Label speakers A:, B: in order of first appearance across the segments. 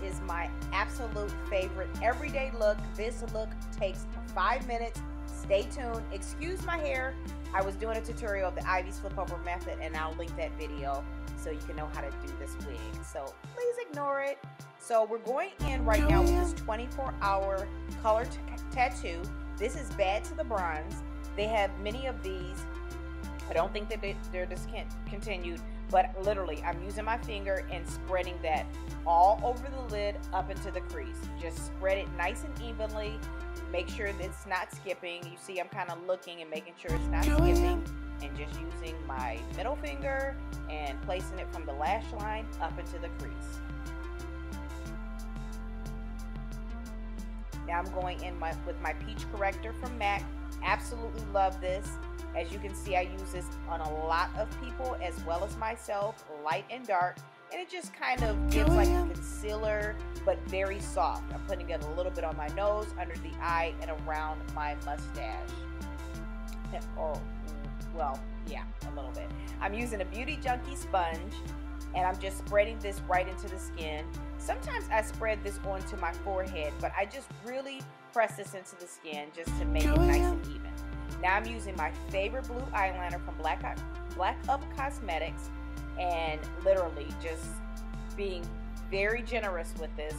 A: is my absolute favorite everyday look. This look takes 5 minutes. Stay tuned. Excuse my hair. I was doing a tutorial of the Ivy's flip over method, and I'll link that video so you can know how to do this wig. So please ignore it. So we're going in right now with this 24-hour color tattoo. This is Bad to the Bronze. They have many of these. I don't think that they're discontinued, but literally I'm using my finger and spreading that all over the lid up into the crease. Just spread it nice and evenly. Make sure that it's not skipping. You see I'm kind of looking and making sure it's not skipping, and just using my middle finger and placing it from the lash line up into the crease. Now I'm going in with my Peach Corrector from MAC. Absolutely love this. As you can see, I use this on a lot of people as well as myself, light and dark, and it just kind of gives like a concealer, but very soft. I'm putting it a little bit on my nose, under the eye, and around my mustache. Or, well, yeah, a little bit. I'm using a Beauty Junkie sponge, and I'm just spreading this right into the skin. Sometimes I spread this onto my forehead, but I just really press this into the skin just to make it nice and even. Now I'm using my favorite blue eyeliner from BLACKUP Cosmetics, and literally just being very generous with this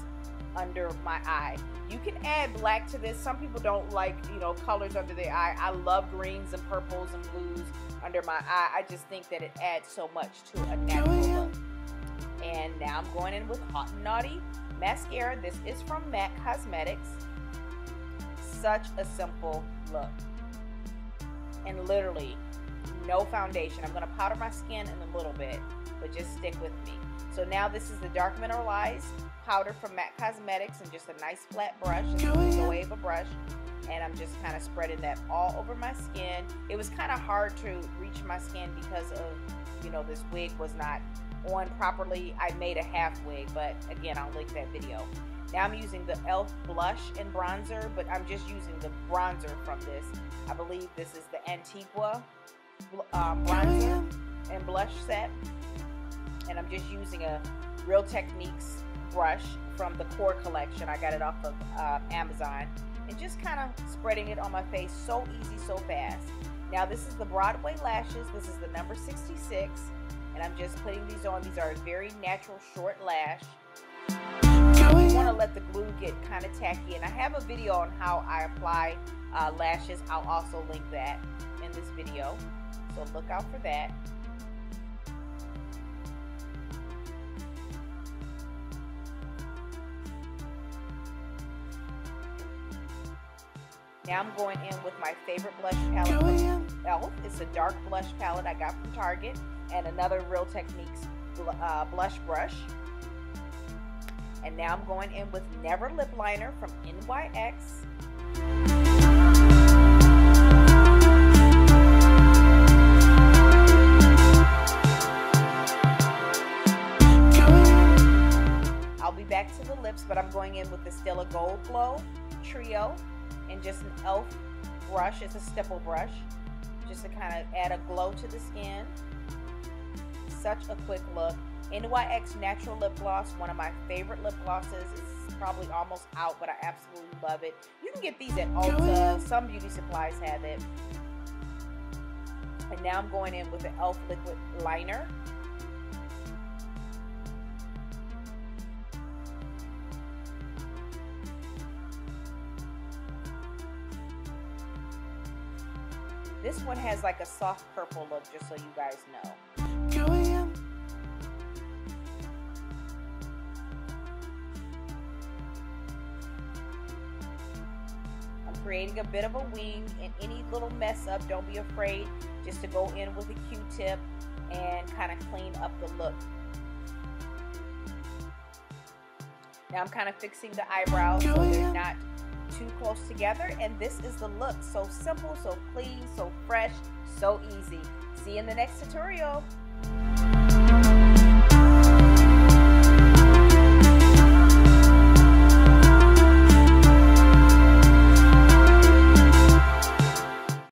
A: under my eye. You can add black to this. Some people don't like, you know, colors under their eye. I love greens and purples and blues under my eye. I just think that it adds so much to a natural look. And now I'm going in with Hot and Naughty mascara. This is from MAC Cosmetics. Such a simple look. And literally no foundation. I'm going to powder my skin in a little bit, but just stick with me. So now this is the Dark Mineralized powder from MAC Cosmetics, and just a nice flat brush. This is a wave of brush, and I'm just kind of spreading that all over my skin. It was kind of hard to reach my skin because of, you know, this wig was not on properly. I made a half wig, but again, I'll link that video. Now I'm using the e.l.f. blush and bronzer, but I'm just using the bronzer from this. I believe this is the Antigua bronzer and blush set. And I'm just using a Real Techniques brush from the Core collection. I got it off of Amazon. And just kind of spreading it on my face. So easy, so fast. Now this is the Broadway lashes. This is the number 66. And I'm just putting these on. These are a very natural short lash. You want to let the glue get kind of tacky, and I have a video on how I apply lashes. I'll also link that in this video, so look out for that. Now I'm going in with my favorite blush palette from e.l.f. It's a dark blush palette I got from Target, and another Real Techniques blush brush. And now I'm going in with Never lip liner from NYX. I'll be back to the lips, but I'm going in with the Stila Gold Glow Trio, and just an e.l.f. brush. It's a stipple brush, just to kind of add a glow to the skin. Such a quick look. NYX Natural Lip Gloss, one of my favorite lip glosses. It's probably almost out, but I absolutely love it. You can get these at Ulta. Some beauty supplies have it. And now I'm going in with the e.l.f. liquid liner. This one has like a soft purple look, just so you guys know. Creating a bit of a wing, and any little mess up, don't be afraid just to go in with a Q-tip and kind of clean up the look. Now I'm kind of fixing the eyebrows so they're not too close together, and this is the look. So simple, so clean, so fresh, so easy. See you in the next tutorial.